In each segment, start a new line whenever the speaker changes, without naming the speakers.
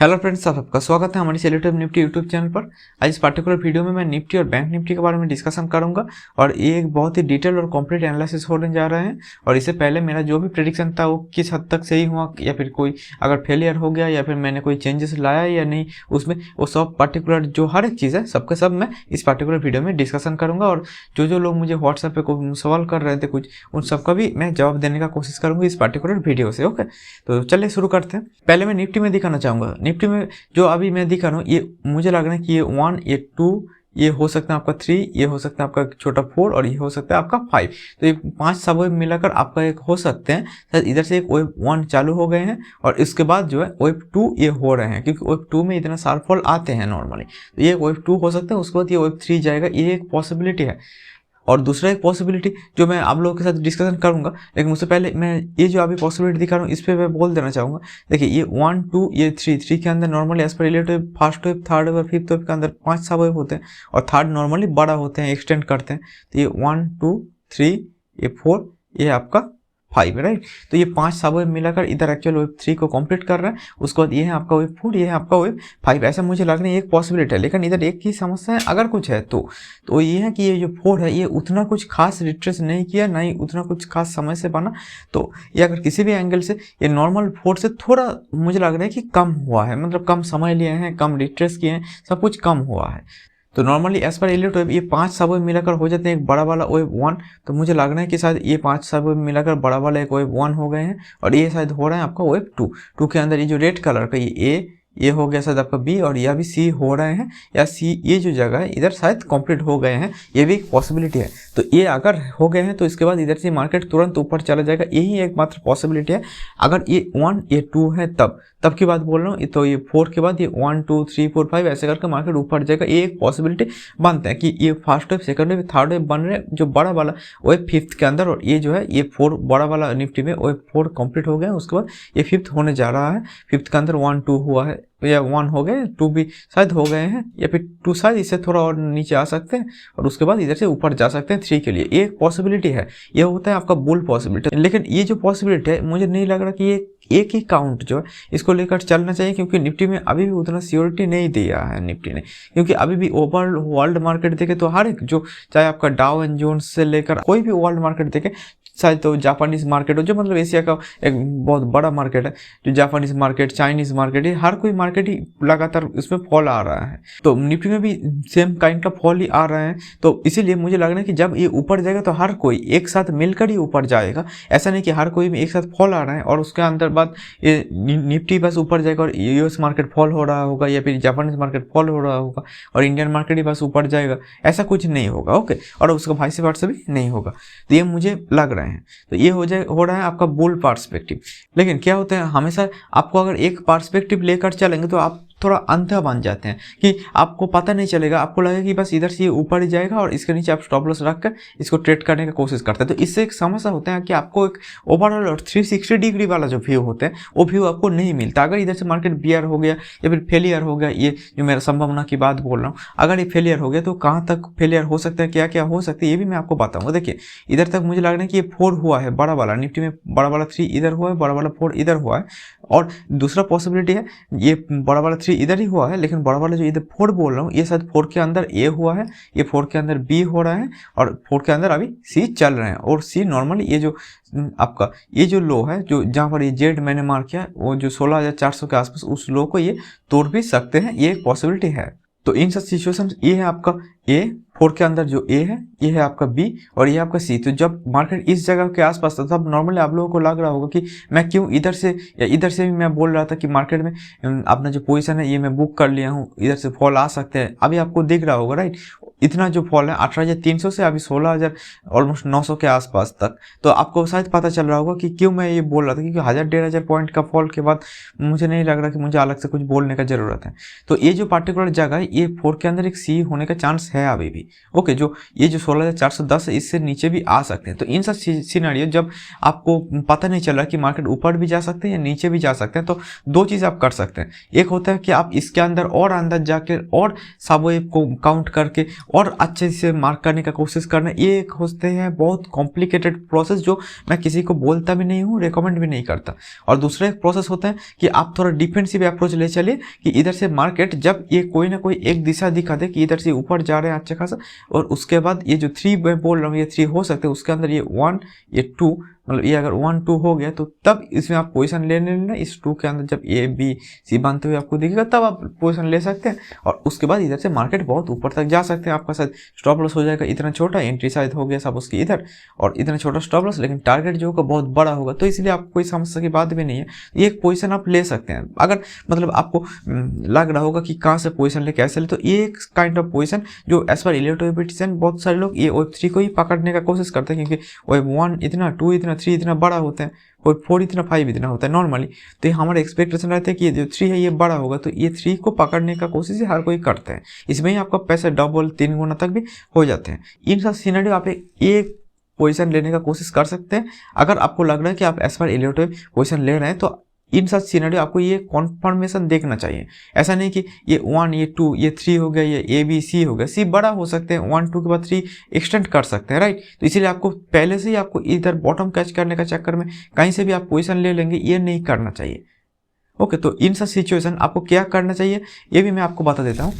Hello friends, आपका स्वागत है हमारी सेलेक्टिव निफ्टी यूट्यूब चैनल पर। आज इस पर्टिकुलर वीडियो में मैं निफ्टी और बैंक निफ्टी के बारे में डिस्कशन करूंगा और ये एक बहुत ही डिटेल और कंप्लीट एनालिसिस होने जा रहे हैं। और इससे पहले मेरा जो भी प्रेडिक्शन था वो किस हद तक सही हुआ या फिर कोई अगर फेलियर हो गया या फिर मैंने कोई चेंजेस लाया या नहीं, उसमें वो सब पर्टिकुलर जो हर एक चीज़ है सबके सब मैं इस पर्टिकुलर वीडियो में डिस्कशन करूँगा। और जो लोग मुझे व्हाट्सएप पर सवाल कर रहे थे कुछ, उन सबका भी मैं जवाब देने का कोशिश करूँगी इस पर्टिकुलर वीडियो से। ओके, तो चलिए शुरू करते हैं। पहले मैं निफ्टी में दिखाना चाहूँगा। निफ्टी में जो अभी मैं दिखा रहा हूँ ये मुझे लग रहा है कि ये 1, ये 2, ये हो सकता है आपका 3, ये हो सकता है आपका छोटा 4 और ये हो सकता है आपका 5। तो ये 5 सब वेव मिलाकर आपका एक हो सकते हैं। शायद इधर से एक वेव 1 चालू हो गए हैं और इसके बाद जो है वेव 2 ये हो रहे हैं, क्योंकि वेव 2 में इतना शार्प फॉल आते हैं नॉर्मली। तो ये वेव 2 हो सकता है, उसके बाद ये वेव 3 जाएगा, ये एक पॉसिबिलिटी है। और दूसरा एक पॉसिबिलिटी जो मैं आप लोगों के साथ डिस्कशन करूंगा, लेकिन उससे पहले मैं ये जो अभी पॉसिबिलिटी दिखा रहा हूँ इस पर मैं बोल देना चाहूँगा। देखिए ये 1, 2, ये 3 के अंदर normally as per relative first wave, third wave और फिफ्थ वेव के अंदर 5 सब वेव होते हैं और थर्ड नॉर्मली बड़ा होते हैं, एक्सटेंड करते हैं। तो ये 1, 2, 3, ये 4, ये आपका 5, राइट। तो ये 5 सब वेव मिलाकर इधर एक्चुअल वेव 3 को कंप्लीट कर रहा है। उसके बाद ये है आपका वेव 4, ये है आपका वेव 5। ऐसा मुझे लग रहा है एक पॉसिबिलिटी है, लेकिन इधर एक ही समस्या है, अगर कुछ है तो ये है कि ये जो 4 है ये उतना कुछ खास रिट्रेस नहीं किया, ना ही उतना कुछ खास समय से बना। तो ये अगर किसी भी एंगल से ये नॉर्मल 4 से थोड़ा मुझे लग रहा है कि कम हुआ है, मतलब कम समय लिए हैं, कम रिट्रेस किए हैं, सब कुछ कम हुआ है। तो normally as per Elliott wave ये 5 सब वेव मिलाकर हो जाते हैं एक बड़ा वाला वेव 1। तो मुझे लग रहा है कि शायद ये 5 सब वेव मिलाकर बड़ा वाला एक वेव 1 हो गए हैं और ये शायद हो रहा है आपका वेव 2 के अंदर। ये जो रेड कलर का ये हो गया शायद आपका बी और यह भी सी हो रहे हैं, या सी ये जो जगह है इधर शायद कंप्लीट हो गए हैं, ये भी एक पॉसिबिलिटी है। तो ये अगर हो गए हैं तो इसके बाद इधर से मार्केट तुरंत ऊपर चला जाएगा, यही एकमात्र पॉसिबिलिटी है। अगर ये 1, ये 2 है तब की बात बोल रहा हूँ। तो ये 4 के बाद ये 1, 2, 3, 4, 5 ऐसे करके मार्केट ऊपर जाएगा, ये एक पॉसिबिलिटी बनता है कि ये first wave, second wave, third wave बन रहे हैं जो बड़ा वाला वेव 5th के अंदर। और ये जो है ये 4 बड़ा वाला निफ्टी में वेव 4 कंप्लीट हो गया, उसके बाद ये 5th होने जा रहा है। 5th के अंदर 1, 2 हुआ है या 1 हो गए, 2 भी शायद हो गए हैं, या फिर 2 शायद इससे थोड़ा और नीचे आ सकते हैं और उसके बाद इधर से ऊपर जा सकते हैं 3 के लिए। ये एक पॉसिबिलिटी है, ये होता है आपका बुल पॉसिबिलिटी। लेकिन ये जो पॉसिबिलिटी है मुझे नहीं लग रहा कि ये एक ही काउंट जो है इसको लेकर चलना चाहिए, क्योंकि निफ्टी में अभी भी उतना सियोरिटी नहीं दिया है निफ्टी ने। क्योंकि अभी भी ओवर वर्ल्ड मार्केट देखे तो हर एक जो चाहे आपका डाउ एंड जोन्स से लेकर कोई भी वर्ल्ड मार्केट देखे, शायद तो जापानीज मार्केट हो जो मतलब एशिया का एक बहुत बड़ा मार्केट है, जो जापानीज मार्केट, चाइनीज मार्केट, ये हर कोई मार्केट ही लगातार इसमें फॉल आ रहा है। तो निफ्टी में भी सेम काइंड का फॉल ही आ रहा है। तो इसीलिए मुझे लग रहा है कि जब ये ऊपर जाएगा तो हर कोई एक साथ मिलकर ही ऊपर जाएगा। ऐसा नहीं कि हर कोई में एक साथ फॉल आ रहा है और उसके अंदर बाद ये निफ्टी बस ऊपर जाएगा और यूएस मार्केट फॉल हो रहा होगा या फिर जापानीज मार्केट फॉल हो रहा होगा और इंडियन मार्केट ही बस ऊपर जाएगा। ऐसा कुछ नहीं होगा, ओके। और उसका वाइस वर्सा भी नहीं होगा। तो ये मुझे लग रहा है। तो ये हो रहा है आपका बुल पर्सपेक्टिव। लेकिन क्या होता है, हमेशा आपको अगर एक पर्सपेक्टिव लेकर चलेंगे तो आप थोड़ा अंधा बन जाते हैं कि आपको पता नहीं चलेगा, आपको लगेगा कि बस इधर से ये ऊपर ही जाएगा और इसके नीचे आप स्टॉप लॉस रखकर इसको ट्रेड करने की कोशिश करते हैं। तो इससे एक समस्या होता है कि आपको एक ओवरऑल और 360 डिग्री वाला जो व्यू होता है वो व्यू आपको नहीं मिलता। अगर इधर से मार्केट बियर हो गया या फिर फेलियर हो गया, ये जो मेरा संभावना की बात बोल रहा हूँ, अगर ये फेलियर हो गया तो कहाँ तक फेलियर हो सकता है, क्या क्या हो सकता है, ये भी मैं आपको बताऊँगा। देखिए इधर तक मुझे लग रहा है कि ये 4 हुआ है बड़ा वाला, निफ्टी में बड़ा वाला 3 इधर हुआ है, बड़ा वाला 4 इधर हुआ है। और दूसरा पॉसिबिलिटी है ये बड़ा वाला 3 इधर ही हुआ है, लेकिन बड़ा वाला जो इधर 4 बोल रहा हूँ ये शायद 4 के अंदर ए हुआ है, ये 4 के अंदर बी हो रहा है और 4 के अंदर अभी सी चल रहे हैं। और सी नॉर्मली ये जो आपका ये जो लो है, जो जहाँ पर ये जेड मैंने मार्क किया, वो जो 16,400 के आसपास, उस लो को ये तोड़ भी सकते हैं, ये एक पॉसिबिलिटी है। तो इन सब सिचुएशन ये है आपका ए 4 के अंदर जो ए है, ये है आपका बी और ये आपका सी। तो जब मार्केट इस जगह के आसपास था तब नॉर्मली आप लोगों को लग रहा होगा कि मैं क्यों इधर से या इधर से भी मैं बोल रहा था कि मार्केट में अपना जो पोजीशन है ये मैं बुक कर लिया हूँ, इधर से फॉल आ सकते हैं। अभी आपको दिख रहा होगा, राइट, इतना जो फॉल है 18,300 से अभी 16,000 ऑलमोस्ट 900 के आसपास तक। तो आपको शायद पता चल रहा होगा कि क्यों मैं ये बोल रहा था, क्योंकि 1,000-1,500 पॉइंट का फॉल के बाद मुझे नहीं लग रहा कि मुझे अलग से कुछ बोलने का जरूरत है। तो ये जो पार्टिकुलर जगह है ये 4 के अंदर एक सी होने का चांस है अभी भी। ओके, जो ये जो 16,410 है इससे नीचे भी आ सकते हैं। तो इन सब सिनेरियो जब आपको पता नहीं चल रहा कि मार्केट ऊपर भी जा सकते हैं या नीचे भी जा सकते हैं, तो दो चीज़ आप कर सकते हैं। एक होता है कि आप इसके अंदर और अंदर जाके और सब वेव को काउंट करके और अच्छे से मार्क करने का कोशिश करना। ये एक होते हैं बहुत कॉम्प्लिकेटेड प्रोसेस जो मैं किसी को बोलता भी नहीं हूँ, रिकमेंड भी नहीं करता। और दूसरा एक प्रोसेस होता है कि आप थोड़ा डिफेंसिव अप्रोच ले चलिए कि इधर से मार्केट जब ये कोई ना कोई एक दिशा दिखा दे कि इधर से ऊपर जा रहे हैं अच्छा खासा, और उसके बाद ये जो 3 मैं बोल रहा हूँ ये 3 हो सकते हैं, उसके अंदर ये 1 ये 2 मतलब ये अगर 1 2 हो गया तो तब इसमें आप पोजीशन ले लेना। इस 2 के अंदर जब ए बी सी बनते हुए आपको दिखेगा तब आप पोजीशन ले सकते हैं, और उसके बाद इधर से मार्केट बहुत ऊपर तक जा सकते हैं। आपका शायद स्टॉप लॉस हो जाएगा इतना छोटा, एंट्री शायद हो गया सब उसकी इधर, और इतना छोटा स्टॉप लॉस, लेकिन टारगेट जो होगा बहुत बड़ा होगा। तो इसलिए आपको कोई समस्या की बात भी नहीं है, ये एक पोजीशन आप ले सकते हैं। अगर मतलब आपको लग रहा होगा कि कहाँ से पोजीशन ले कैसे ले, तो ये एक काइंड ऑफ पोजीशन जो एज पर इलेक्ट्रोपिटिशियन बहुत सारे लोग ये वेब 3 को ही पकड़ने का कोशिश करते हैं, क्योंकि वेब 1 इतना, 2 इतना, 3 इतना बड़ा होते हैं, और 4 इतना, 5 इतना होता है नॉर्मली। तो ये हमारा एक्सपेक्टेशन रहता है कि ये जो 3 है ये बड़ा होगा, तो ये 3 को पकड़ने का कोशिश हर कोई करता है। इसमें ही आपका पैसा डबल 3 गुना तक भी हो जाते हैं। इन सब सिनेरियो आप एक पोजीशन लेने का कोशिश कर सकते हैं। अगर आपको लग रहा है कि आप एज पर इलेक्ट्रो पोजीशन ले रहे हैं तो इन सब सिनेरियो आपको ये कॉन्फर्मेशन देखना चाहिए। ऐसा नहीं कि ये 1 ये 2 ये 3 हो गया, ये ए बी सी हो गया, सी बड़ा हो सकते हैं, 1 2 के बाद 3 एक्सटेंड कर सकते हैं, राइट। तो इसीलिए आपको पहले से ही आपको इधर बॉटम कैच करने का चक्कर में कहीं से भी आप पोजीशन ले लेंगे, ये नहीं करना चाहिए। ओके, तो इन सब सिचुएशन आपको क्या करना चाहिए ये भी मैं आपको बता देता हूँ।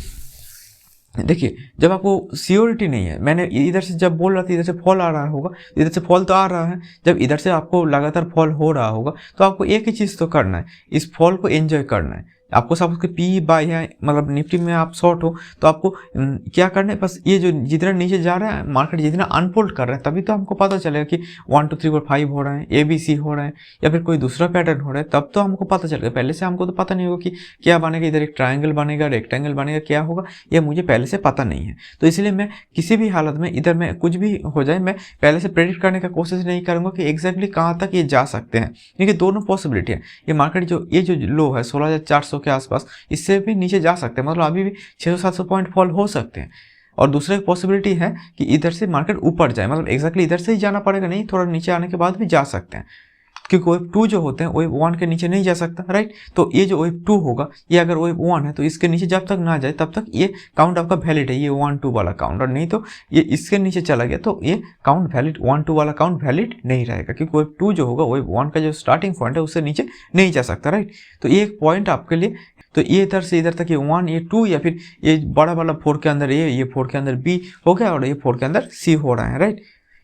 देखिए, जब आपको सियोरिटी नहीं है, मैंने इधर से जब बोल रहा था इधर से फॉल आ रहा होगा, इधर से फॉल तो आ रहा है, जब इधर से आपको लगातार फॉल हो रहा होगा तो आपको एक ही चीज़ तो करना है, इस फॉल को एंजॉय करना है। आपको सब उसके पी बाय है, मतलब निफ्टी में आप शॉर्ट हो तो आपको क्या करना है, बस ये जो जितना नीचे जा रहा है मार्केट जितना अनफोल्ड कर रहा है तभी तो हमको पता चलेगा कि 1 2 3 4 5 हो रहा है, ए बी सी हो रहा है, या फिर कोई दूसरा पैटर्न हो रहा है, तब तो हमको पता चलेगा। पहले से हमको तो पता नहीं होगा कि क्या बनेगा, इधर एक ट्रायंगल बनेगा, रेक्टेंगल बनेगा, क्या होगा ये मुझे पहले से पता नहीं है। तो इसलिए मैं किसी भी हालत में इधर में कुछ भी हो जाए मैं पहले से प्रेडिक्ट करने का कोशिश नहीं करूँगा कि एग्जैक्टली कहाँ तक ये जा सकते हैं, क्योंकि दोनों पॉसिबिलिटी है। ये मार्केट जो ये जो लो है 16,400 के आसपास, इससे भी नीचे जा सकते हैं, मतलब अभी भी 600-700 पॉइंट फॉल हो सकते हैं। और दूसरा एक पॉसिबिलिटी है कि इधर से मार्केट ऊपर जाए, मतलब एग्जैक्टली इधर से ही जाना पड़ेगा नहीं, थोड़ा नीचे आने के बाद भी जा सकते हैं, क्योंकि वेव 2 जो होते हैं वेव 1 के नीचे नहीं जा सकता, राइट। तो ये जो वेव 2 होगा ये अगर वेव 1 है तो इसके नीचे जब तक ना जाए तब तक ये काउंट आपका वैलिड है, ये 1 2 वाला काउंट, और नहीं तो ये इसके नीचे चला गया तो ये काउंट वैलिड 1 2 वाला काउंट वैलिड नहीं रहेगा, क्योंकि वेव 2 जो होगा वेव 1 का जो स्टार्टिंग पॉइंट है उससे नीचे नहीं जा सकता, राइट। तो ये एक पॉइंट आपके लिए, तो ये इधर से इधर तक ये 1 ये 2 या फिर ये बड़ा वाला 4 के अंदर ये 4 के अंदर बी हो गया और ये 4 के अंदर सी हो रहा है, राइट।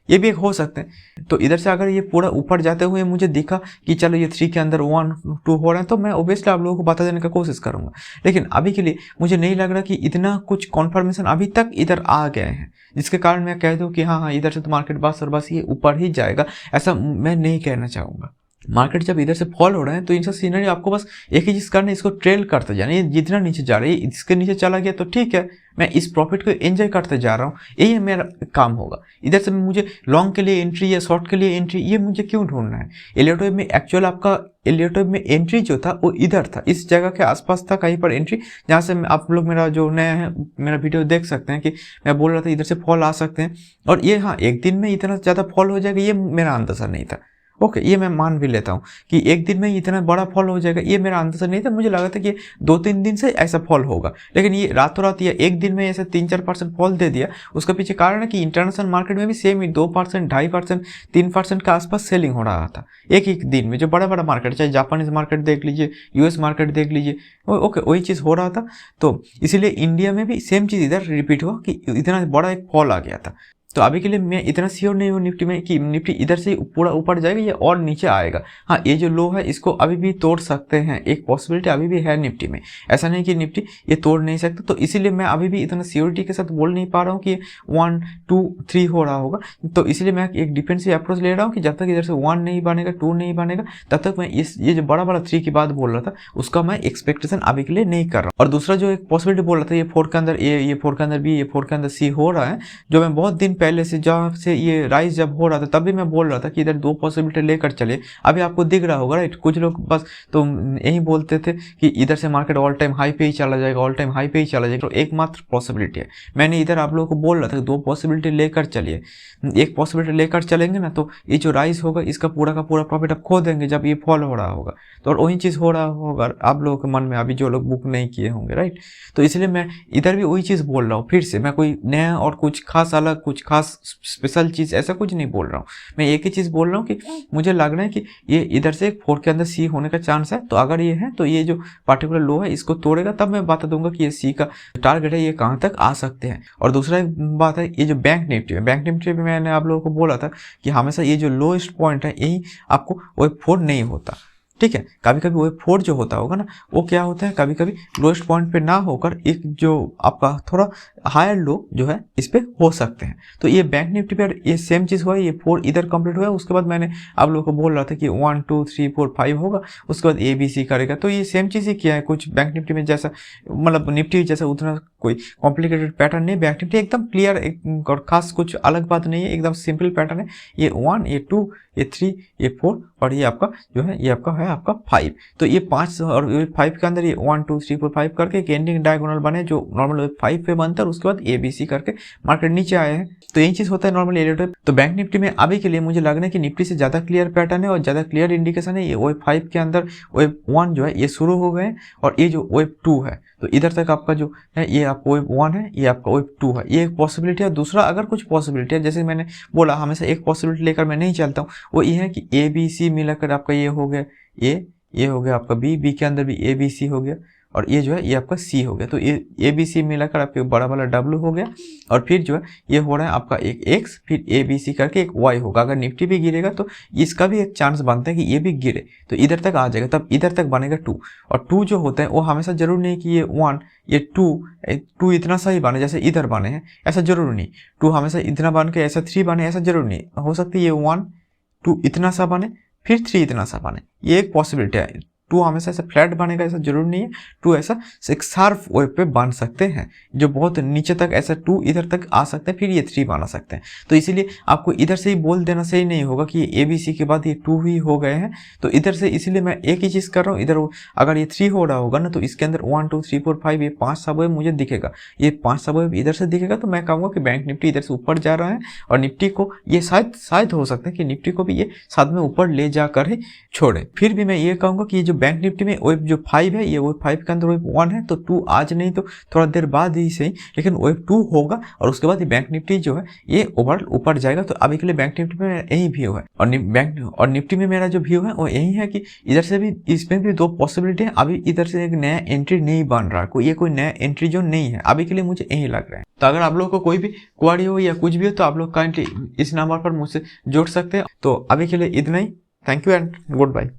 ये भी एक हो सकते हैं। तो इधर से अगर ये पूरा ऊपर जाते हुए मुझे दिखा कि चलो ये 3 के अंदर 1 2 हो रहा है तो मैं ऑब्वियसली आप लोगों को बता देने का कोशिश करूंगा, लेकिन अभी के लिए मुझे नहीं लग रहा कि इतना कुछ कॉन्फर्मेशन अभी तक इधर आ गए हैं जिसके कारण मैं कह दूं कि हाँ इधर से तो मार्केट बस और बस ये ऊपर ही जाएगा, ऐसा मैं नहीं कहना चाहूँगा। मार्केट जब इधर से फॉल हो रहा है तो इन सब सीनरी आपको बस एक ही चीज़ करना है, इसको ट्रेल करते जाना। ये जितना नीचे जा रहा है इसके नीचे चला गया तो ठीक है, मैं इस प्रॉफिट को एंजॉय करते जा रहा हूँ, यही मेरा काम होगा। इधर से मुझे लॉन्ग के लिए एंट्री या शॉर्ट के लिए एंट्री ये मुझे क्यों ढूंढना है। एलियोटो में एक्चुअल आपका एलियोटो में एंट्री जो था वो इधर था, इस जगह के आसपास था कहीं पर एंट्री, जहाँ से आप लोग मेरा जो नया है मेरा वीडियो देख सकते हैं कि मैं बोल रहा था इधर से फॉल आ सकते हैं, और ये हाँ एक दिन में इतना ज़्यादा फॉल हो जाएगा ये मेरा अंदाज़ा नहीं था। ओके, ये मैं मान भी लेता हूँ कि एक दिन में इतना बड़ा फॉल हो जाएगा, ये मेरा अंदाजा नहीं था। मुझे लगा था कि 2-3 दिन से ऐसा फॉल होगा, लेकिन ये रातों रात या एक दिन में ऐसे 3-4% फॉल दे दिया। उसका पीछे कारण है कि इंटरनेशनल मार्केट में भी सेम ही 2%, 2.5%, 3% के आसपास सेलिंग हो रहा था एक एक दिन में। जो बड़ा बड़ा मार्केट, चाहे जापानीज मार्केट देख लीजिए, यूएस मार्केट देख लीजिए, ओके वही चीज़ हो रहा था। तो इसीलिए इंडिया में भी सेम चीज़ इधर रिपीट हुआ कि इतना बड़ा एक फॉल आ गया था। तो अभी के लिए मैं इतना श्योर नहीं हूँ निफ्टी में कि निफ्टी इधर से पूरा ऊपर जाएगा या और नीचे आएगा। हाँ, ये जो लो है इसको अभी भी तोड़ सकते हैं, एक पॉसिबिलिटी अभी भी है निफ्टी में, ऐसा नहीं कि निफ्टी ये तोड़ नहीं सकता। तो इसीलिए मैं अभी भी इतना श्योरिटी के साथ बोल नहीं पा रहा हूँ कि 1 2 3 हो रहा होगा। तो इसीलिए मैं एक डिफेंसिव अप्रोच ले रहा हूँ कि जब तक इधर से 1 नहीं बनेगा, 2 नहीं बनेगा, तब तक मैं ये जो बड़ा बड़ा 3 की बात बोल रहा था उसका मैं एक्सपेक्टेशन अभी के लिए नहीं कर रहा हूँ। और दूसरा जो एक पॉसिबिलिटी बोल रहा था ये 4 के अंदर ये 4 के अंदर बी, ये 4 के अंदर सी हो रहा है, जो मैं बहुत दिन पहले से जहाँ से ये राइज जब हो रहा था तब भी मैं बोल रहा था कि इधर 2 पॉसिबिलिटी लेकर चलिए। अभी आपको दिख रहा होगा राइट, कुछ लोग बस तो यही बोलते थे कि इधर से मार्केट ऑल टाइम हाई पे ही चला जाएगा, ऑल टाइम हाई पे ही चला जाएगा। तो एकमात्र पॉसिबिलिटी है, मैंने इधर आप लोगों को बोल रहा था 2 पॉसिबिलिटी लेकर चलिए। एक पॉसिबिलिटी लेकर चलेंगे ना तो ये जो राइज होगा इसका पूरा का पूरा प्रॉफिट आप खो देंगे जब ये फॉल हो रहा होगा। तो और वही चीज़ हो रहा होगा आप लोगों के मन में अभी जो लोग बुक नहीं किए होंगे राइट। तो इसलिए मैं इधर भी वही चीज़ बोल रहा हूँ, फिर से मैं कोई नया और कुछ खास अलग कुछ खास स्पेशल चीज़ ऐसा कुछ नहीं बोल रहा हूँ। मैं एक ही चीज़ बोल रहा हूँ कि मुझे लग रहा है कि ये इधर से एक 4 के अंदर सी होने का चांस है। तो अगर ये है तो ये जो पार्टिकुलर लो है इसको तोड़ेगा तब मैं बता दूंगा कि ये सी का टारगेट है, ये कहाँ तक आ सकते हैं। और दूसरा बात है ये जो बैंक निफ्टी है, बैंक निफ्टी में मैंने आप लोगों को बोला था कि हमेशा ये जो लोएस्ट पॉइंट है यही आपको वेब 4 नहीं होता, ठीक है। कभी कभी वेब 4 जो होता होगा ना वो क्या होता है, कभी कभी लोएस्ट पॉइंट पे ना होकर एक जो आपका थोड़ा हायर लो जो है इस पे हो सकते हैं। तो ये बैंक निफ्टी पे ये सेम चीज़ हुआ, ये 4 इधर कंप्लीट हुआ, उसके बाद मैंने आप लोगों को बोल रहा था कि 1 2 3 4 5 होगा, उसके बाद ABC करेगा। तो ये सेम चीज़ ही किया है, कुछ बैंक निफ्टी में जैसा मतलब निफ्टी जैसा उतना कोई कॉम्प्लिकेटेड पैटर्न नहीं, बैंक निफ्टी एकदम क्लियर और खास कुछ अलग बात नहीं है, एकदम सिंपल पैटर्न है। ये 1 ये 2 ये 3 ये 4 और ये आपका जो है ये आपका है आपका 5। तो ये 5 और 5 के अंदर ये 1 2 3 4 5 करके एक एंडिंग डायगोनल बने जो नॉर्मल 5 पे बनता है और उसके बाद ABC करके मार्केट नीचे आए हैं। तो यही चीज़ होता है नॉर्मल एरिया। तो बैंक निफ्टी में अभी के लिए मुझे लग रहा है कि निफ्टी से ज़्यादा क्लियर पैटर्न है और ज़्यादा क्लियर इंडिकेशन है। ये वेब 5 के अंदर वेब 1 जो है ये शुरू हो गए हैं और ये जो वेब 2 है तो इधर तक आपका जो है ये आपका वेब 1 है, ये आपका वेब 2 है, ये एक पॉसिबिलिटी है। दूसरा अगर कुछ पॉसिबिलिटी है, जैसे मैंने बोला हमेशा एक पॉसिबिलिटी लेकर मैं नहीं चलता हूँ, वो ये है कि ABC मिलाकर आपका ये हो गया ये हो गया आपका B के अंदर भी ABC हो गया और ये जो है ये आपका C हो गया। तो ये ABC मिलाकर आपके बड़ा वाला W हो गया और फिर जो है ये हो रहा है आपका एक X फिर ABC करके एक Y होगा। अगर निफ्टी भी गिरेगा तो इसका भी एक चांस बनता है कि ये भी गिरे तो इधर तक आ जाएगा, तब इधर तक बनेगा 2। और 2 जो होता है वो हमेशा जरूर नहीं कि ये 1 ये 2 इतना सा ही बने जैसे इधर बने हैं, ऐसा जरूर नहीं। 2 हमेशा इतना बन के ऐसा 3 बने ऐसा जरूर नहीं, हो सकता है ये 1 2 इतना सा बने फिर 3 इतना सा बने, ये एक पॉसिबिलिटी है। 2 हमेशा ऐसा फ्लैट बनेगा ऐसा जरूर नहीं है, 2 ऐसा एक शार्प वेव पे बन सकते हैं जो बहुत नीचे तक ऐसा 2 इधर तक आ सकते हैं फिर ये 3 बना सकते हैं। तो इसीलिए आपको इधर से ही बोल देना सही नहीं होगा कि ABC के बाद ये 2 ही हो गए हैं। तो इधर से इसीलिए मैं एक ही चीज़ कर रहा हूँ, इधर अगर ये 3 हो रहा होगा ना तो इसके अंदर 1 2 3 4 5 ये 5 सब वेव मुझे दिखेगा, ये 5 सब वेव इधर से दिखेगा। तो मैं कहूँगा कि बैंक निफ्टी इधर से ऊपर जा रहा है और निफ्टी को ये शायद हो सकता है कि निफ्टी को भी ये साथ में ऊपर ले जाकर ही छोड़े। फिर भी मैं ये कहूँगा कि ये जो बैंक निफ्टी में वेब जो 5 है ये वेब 5 के अंदर वेब 1 है, तो 2 आज नहीं तो थोड़ा देर बाद ही सही लेकिन वेब 2 होगा और उसके बाद बैंक निफ्टी जो है ये ओवरऑल ऊपर जाएगा। तो अभी के लिए बैंक निफ्टी में यही व्यू है और निफ्टी में मेरा जो व्यू है वो यही है कि इधर से भी इसमें भी 2 पॉसिबिलिटी है। अभी इधर से एक नया एंट्री नहीं बन रहा, ये कोई नया एंट्री जो नहीं है अभी के लिए, मुझे यही लग रहा है। तो अगर आप लोगों को कोई भी क्वेरी हो या कुछ भी हो तो आप लोग काइंडली इस नंबर पर मुझसे जोड़ सकते हैं। तो अभी के लिए इतना ही, thank you and good bye.